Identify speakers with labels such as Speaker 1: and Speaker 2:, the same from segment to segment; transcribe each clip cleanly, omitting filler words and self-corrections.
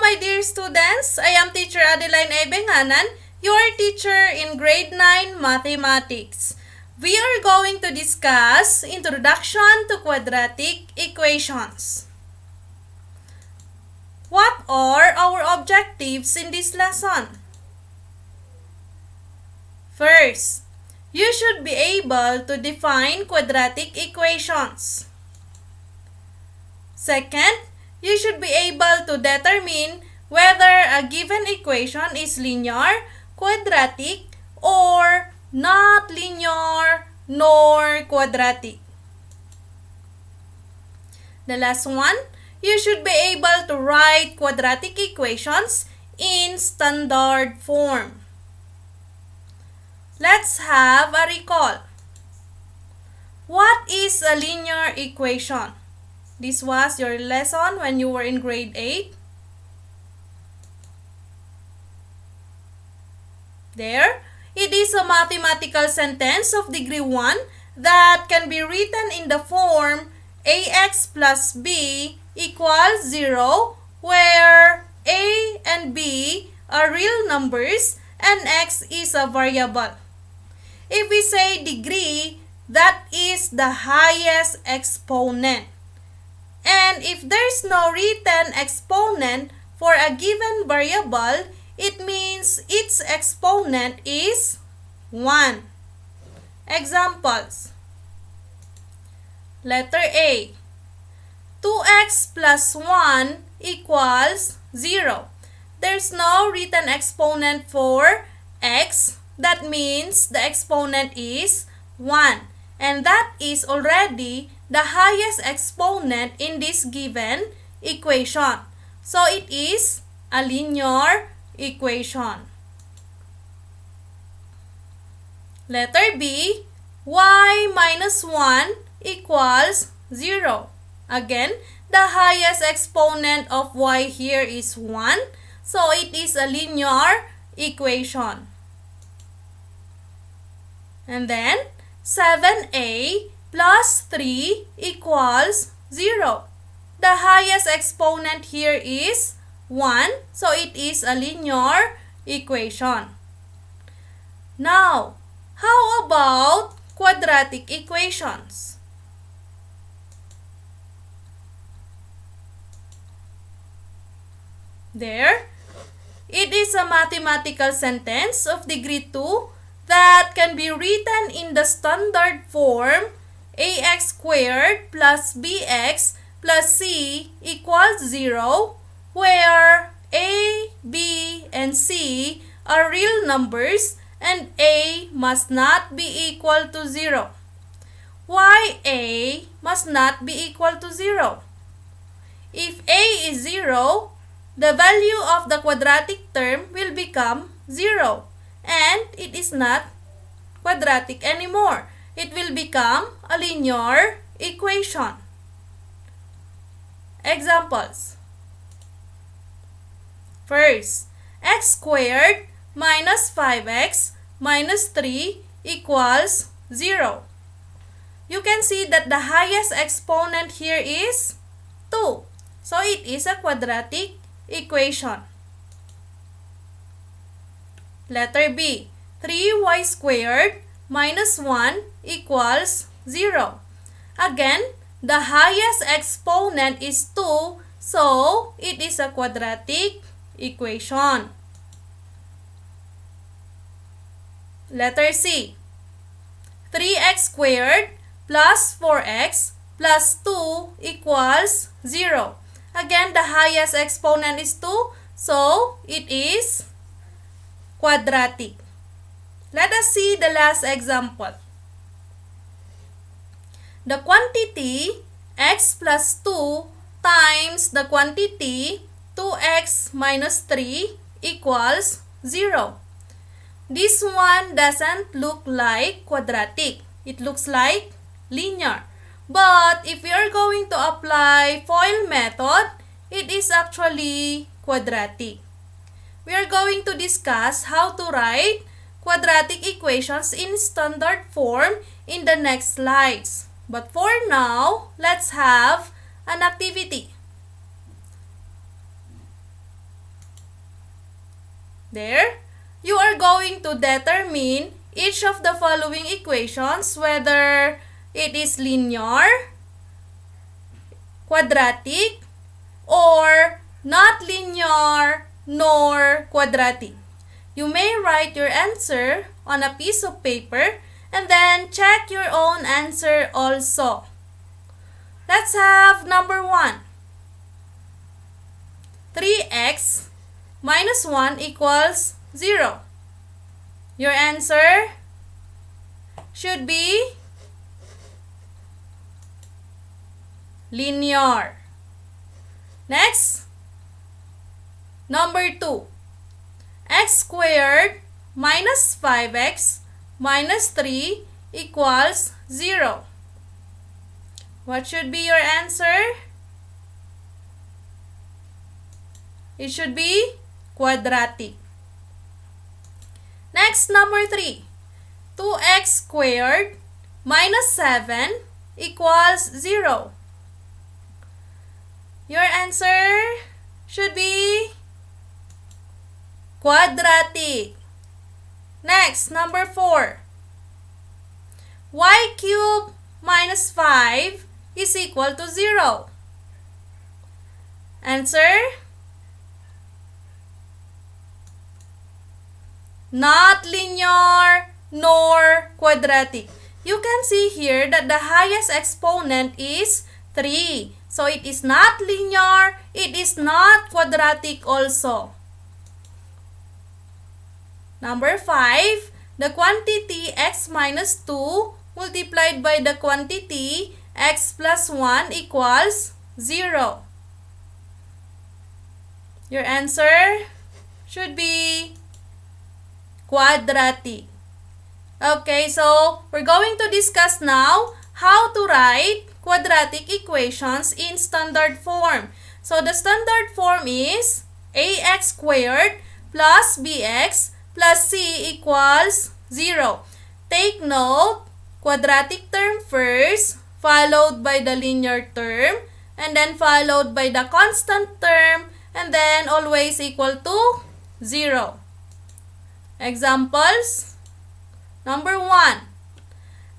Speaker 1: my dear students. I am Teacher Adeline Ebenganan, your teacher in Grade 9 Mathematics. We are going to discuss Introduction to Quadratic Equations. What are our objectives in this lesson? First, you should be able to define quadratic equations. Second, you should be able to determine whether a given equation is linear, quadratic, or not linear nor quadratic. The last one, you should be able to write quadratic equations in standard form. Let's have a recall. What is a linear equation? This was your lesson when you were in grade 8. There, it is a mathematical sentence of degree 1 that can be written in the form ax plus b equals 0, where a and b are real numbers and x is a variable. If we say degree, that is the highest exponent. And if there's no written exponent for a given variable, it means its exponent is 1. Examples. Letter A. 2x plus 1 equals 0. There's no written exponent for x. That means the exponent is 1. And that is already the highest exponent in this given equation. So it is a linear equation. Letter B, y minus 1 equals 0. Again, the highest exponent of y here is 1. So it is a linear equation. And then 7a plus 3 equals 0. The highest exponent here is 1, so it is a linear equation. Now, how about quadratic equations? There, it is a mathematical sentence of degree 2 that can be written in the standard form ax squared plus bx plus c equals 0, where a, b, and c are real numbers and a must not be equal to 0. Why a must not be equal to 0? If a is 0, the value of the quadratic term will become 0. And it is not quadratic anymore. It will become a linear equation. Examples. First, x squared minus 5x minus 3 equals 0. You can see that the highest exponent here is 2. So it is a quadratic equation. Letter B, 3y squared minus 1 equals 0. Again, the highest exponent is 2, so it is a quadratic equation. Letter C, 3x squared plus 4x plus 2 equals 0. Again, the highest exponent is 2, so it is quadratic. Let us see the last example. The quantity x plus 2 times the quantity 2x minus 3 equals 0. This one doesn't look like quadratic. It looks like linear. But if we are going to apply FOIL method, it is actually quadratic. We are going to discuss how to write quadratic equations in standard form in the next slides. But for now, let's have an activity. There, you are going to determine each of the following equations, whether it is linear, quadratic, or not linear nor quadratic. You may write your answer on a piece of paper and then check your own answer also. Let's have number 1. 3x minus 1 equals 0. Your answer should be linear. Next, number 2. X squared minus 5x minus 3 equals 0. What should be your answer? It should be quadratic. Next, number 3. 2x squared minus 7 equals 0. Your answer should be quadratic. Next, number 4. Y cubed minus 5 is equal to 0. Answer? Not linear nor quadratic. You can see here that the highest exponent is 3. So it is not linear, it is not quadratic also. Number 5, the quantity x minus 2 multiplied by the quantity x plus 1 equals 0. Your answer should be quadratic. Okay, so we're going to discuss now how to write quadratic equations in standard form. So the standard form is ax squared plus bx plus c equals 0. Take note, quadratic term first, followed by the linear term, and then followed by the constant term, and then always equal to 0. Examples. Number 1.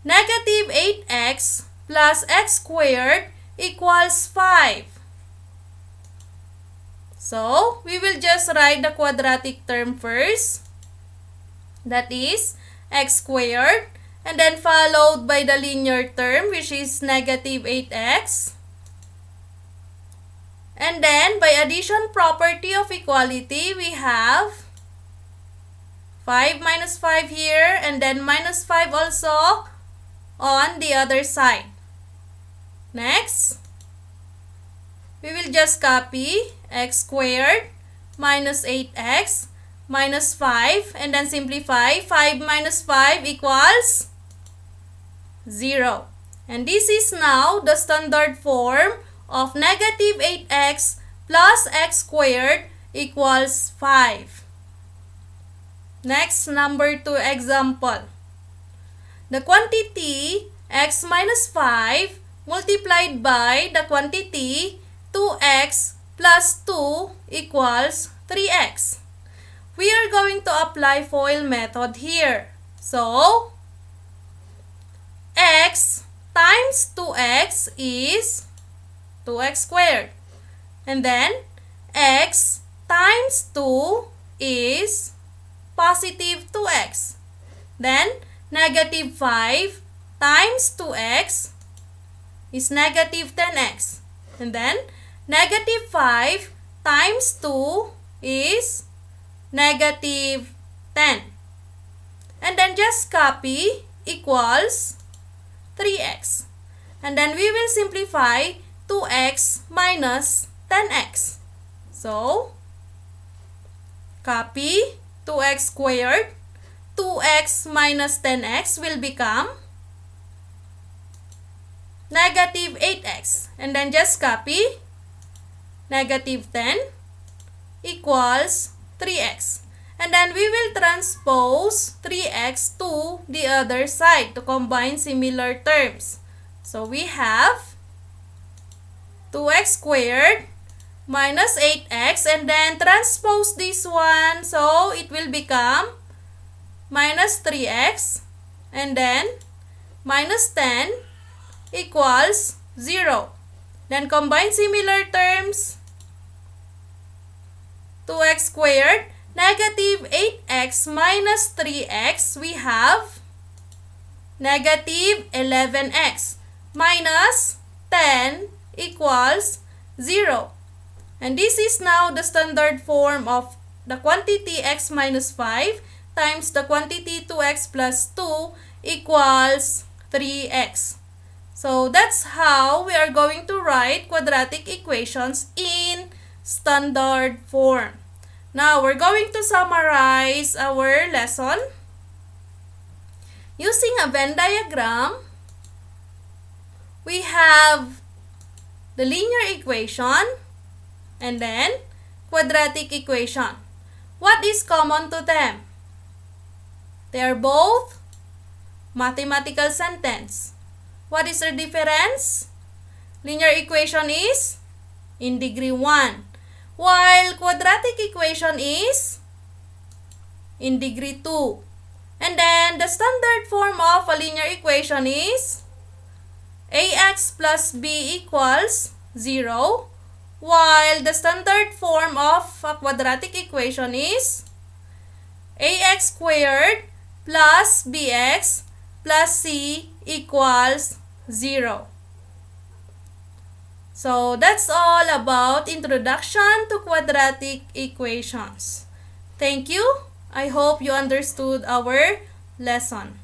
Speaker 1: Negative 8x plus x squared equals 5. So, we will just write the quadratic term first. That is x squared. And then followed by the linear term, which is negative 8x. And then, by addition property of equality, we have 5 minus 5 here, and then minus 5 also on the other side. Next, we will just copy x squared minus 8x minus 5, and then simplify. 5 minus 5 equals 0. And this is now the standard form of negative 8x plus x squared equals 5. Next, number 2 example. The quantity x minus 5 multiplied by the quantity 2x plus 2 equals 3x. We are going to apply FOIL method here. So, x times 2x is 2x squared. And then, x times 2 is positive 2x. Then, negative 5 times 2x is negative 10x. And then, negative 5 times 2 is negative 10. And then just copy equals 3x. And then we will simplify 2x minus 10x. So, copy 2x squared. 2x minus 10x will become negative 8x. And then just copy negative 10 equals 3x. And then we will transpose 3x to the other side to combine similar terms. So we have 2x squared minus 8x, and then transpose this one, so it will become minus 3x, and then minus 10 equals 0. Then combine similar terms, 2x squared, negative 8x minus 3x, we have negative 11x, minus 10 equals 0. And this is now the standard form of the quantity x minus 5 times the quantity 2x plus 2 equals 3x. So that's how we are going to write quadratic equations in standard form. Now we're going to summarize our lesson. Using a Venn diagram, we have the linear equation and then quadratic equation. What is common to them? They are both mathematical sentence. What is their difference? Linear equation is in degree 1, while quadratic equation is in degree 2. And then the standard form of a linear equation is ax plus b equals 0, while the standard form of a quadratic equation is ax squared plus bx plus c equals 0. So that's all about introduction to quadratic equations. Thank you. I hope you understood our lesson.